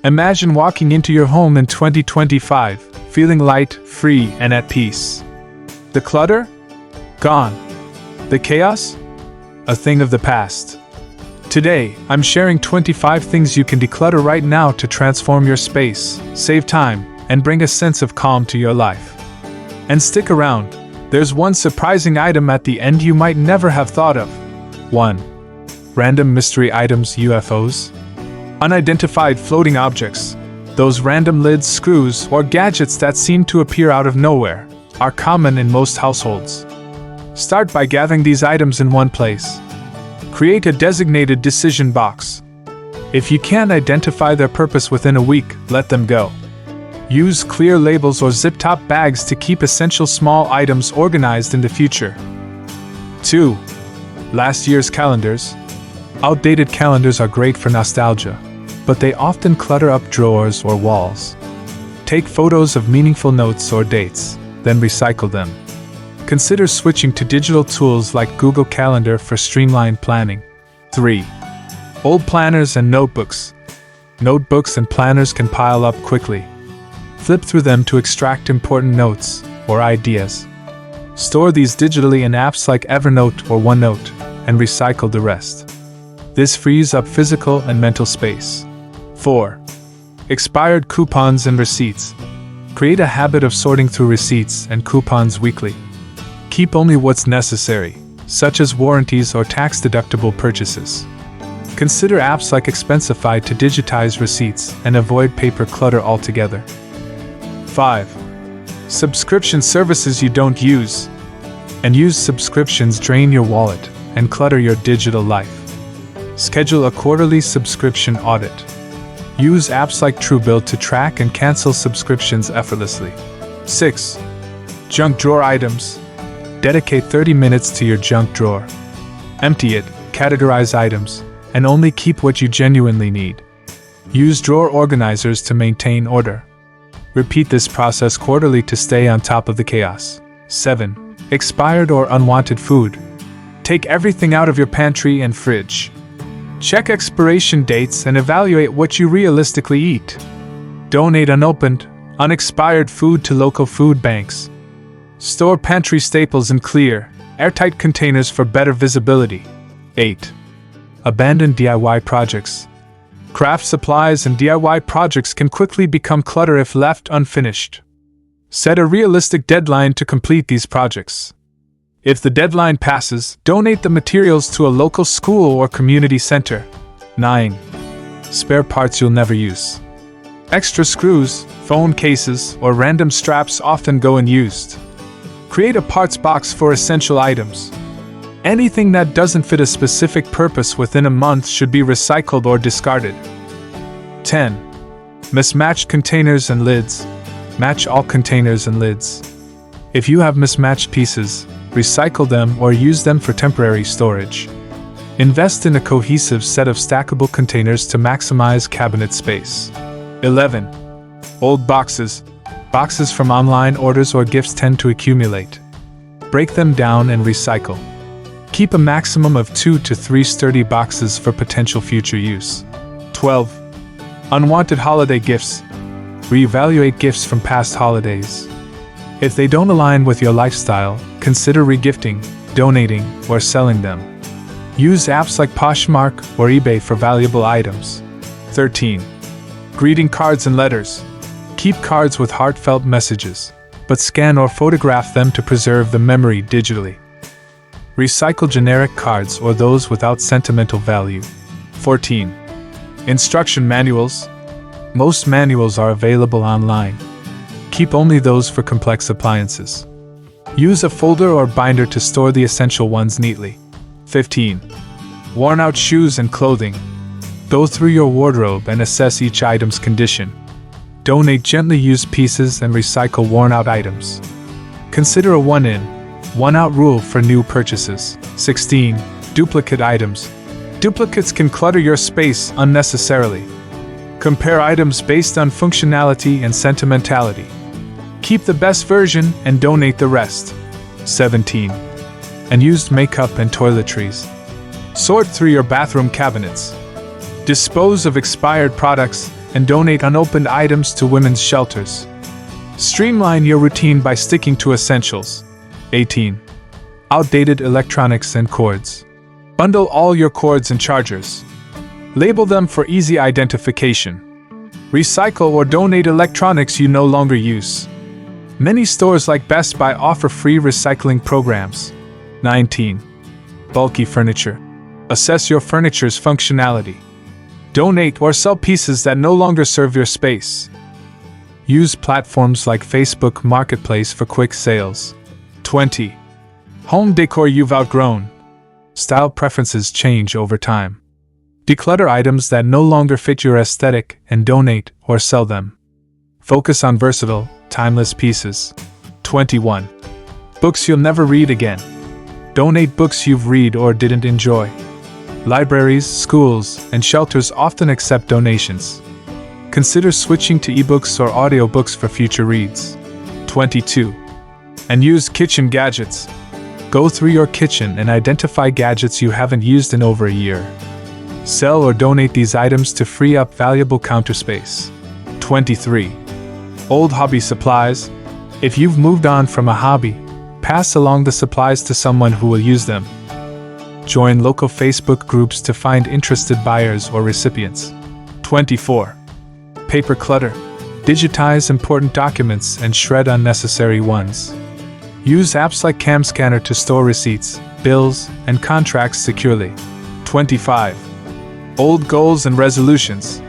Imagine walking into your home in 2025, feeling light, free, and at peace. The clutter? Gone. The chaos? A thing of the past. Today, I'm sharing 25 things you can declutter right now to transform your space, save time, and bring a sense of calm to your life. And stick around, there's one surprising item at the end you might never have thought of. 1. Random mystery items, UFOs. Unidentified floating objects, those random lids, screws, or gadgets that seem to appear out of nowhere, are common in most households. Start by gathering these items in one place. Create a designated decision box. If you can't identify their purpose within a week, let them go. Use clear labels or zip-top bags to keep essential small items organized in the future. 2. Last year's calendars. Outdated calendars are great for nostalgia, but they often clutter up drawers or walls. Take photos of meaningful notes or dates, then recycle them. Consider switching to digital tools like Google Calendar for streamlined planning. 3. Old planners and notebooks. Notebooks and planners can pile up quickly. Flip through them to extract important notes or ideas. Store these digitally in apps like Evernote or OneNote, and recycle the rest. This frees up physical and mental space. 4. Expired coupons and receipts. Create a habit of sorting through receipts and coupons weekly. Keep only what's necessary, such as warranties or tax-deductible purchases. Consider apps like Expensify to digitize receipts and avoid paper clutter altogether. 5. Subscription services you don't use. Unused subscriptions drain your wallet and clutter your digital life. Schedule a quarterly subscription audit. Use apps like Truebill to track and cancel subscriptions effortlessly. 6. Junk drawer items. Dedicate 30 minutes to your junk drawer. Empty it, categorize items, and only keep what you genuinely need. Use drawer organizers to maintain order. Repeat this process quarterly to stay on top of the chaos. 7. Expired or unwanted food. Take everything out of your pantry and fridge. Check expiration dates and evaluate what you realistically eat. Donate unopened, unexpired food to local food banks. Store pantry staples in clear, airtight containers for better visibility. 8. Abandoned DIY projects. Craft supplies and DIY projects can quickly become clutter if left unfinished. Set a realistic deadline to complete these projects. If the deadline passes, donate the materials to a local school or community center. 9. Spare parts you'll never use. Extra screws, phone cases, or random straps often go unused. Create a parts box for essential items. Anything that doesn't fit a specific purpose within a month should be recycled or discarded. 10. Mismatched containers and lids. Match all containers and lids. If you have mismatched pieces, recycle them or use them for temporary storage. Invest in a cohesive set of stackable containers to maximize cabinet space. 11. Old boxes. Boxes from online orders or gifts tend to accumulate. Break them down and recycle. Keep a maximum of 2 to 3 sturdy boxes for potential future use. 12. Unwanted holiday gifts. Reevaluate gifts from past holidays. If they don't align with your lifestyle, consider regifting, donating, or selling them. Use apps like Poshmark or eBay for valuable items. 13. Greeting cards and letters. Keep cards with heartfelt messages, but scan or photograph them to preserve the memory digitally. Recycle generic cards or those without sentimental value. 14. Instruction manuals. Most manuals are available online. Keep only those for complex appliances. Use a folder or binder to store the essential ones neatly. 15. Worn out shoes and clothing. Go through your wardrobe and assess each item's condition. Donate gently used pieces and recycle worn out items. Consider a one-in, one-out rule for new purchases. 16. Duplicate items. Duplicates can clutter your space unnecessarily. Compare items based on functionality and sentimentality. Keep the best version and donate the rest. 17. Unused makeup and toiletries. Sort through your bathroom cabinets. Dispose of expired products, and donate unopened items to women's shelters. Streamline your routine by sticking to essentials. 18. Outdated electronics and cords. Bundle all your cords and chargers. Label them for easy identification. Recycle or donate electronics you no longer use. Many stores like Best Buy offer free recycling programs. 19. Bulky furniture. Assess your furniture's functionality. Donate or sell pieces that no longer serve your space. Use platforms like Facebook Marketplace for quick sales. 20. Home decor you've outgrown. Style preferences change over time. Declutter items that no longer fit your aesthetic and donate or sell them. Focus on versatile, timeless pieces. 21. Books you'll never read again. Donate books you've read or didn't enjoy. Libraries, schools, and shelters often accept donations. Consider switching to ebooks or audiobooks for future reads. 22. And use kitchen gadgets. Go through your kitchen and identify gadgets you haven't used in over a year. Sell or donate these items to free up valuable counter space. 23. Old hobby supplies. If you've moved on from a hobby, pass along the supplies to someone who will use them. Join local Facebook groups to find interested buyers or recipients. 24. Paper clutter. Digitize important documents and shred unnecessary ones. Use apps like CamScanner to store receipts, bills, and contracts securely. 25. Old goals and resolutions.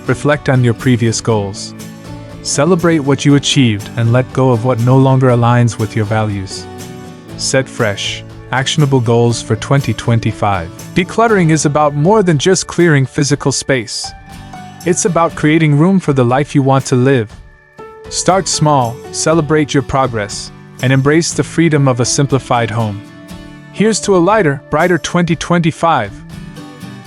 Reflect on your previous goals. Celebrate what you achieved and let go of what no longer aligns with your values. Set fresh, actionable goals for 2025. Decluttering is about more than just clearing physical space. It's about creating room for the life you want to live. Start small, celebrate your progress, and embrace the freedom of a simplified home. Here's to a lighter, brighter 2025.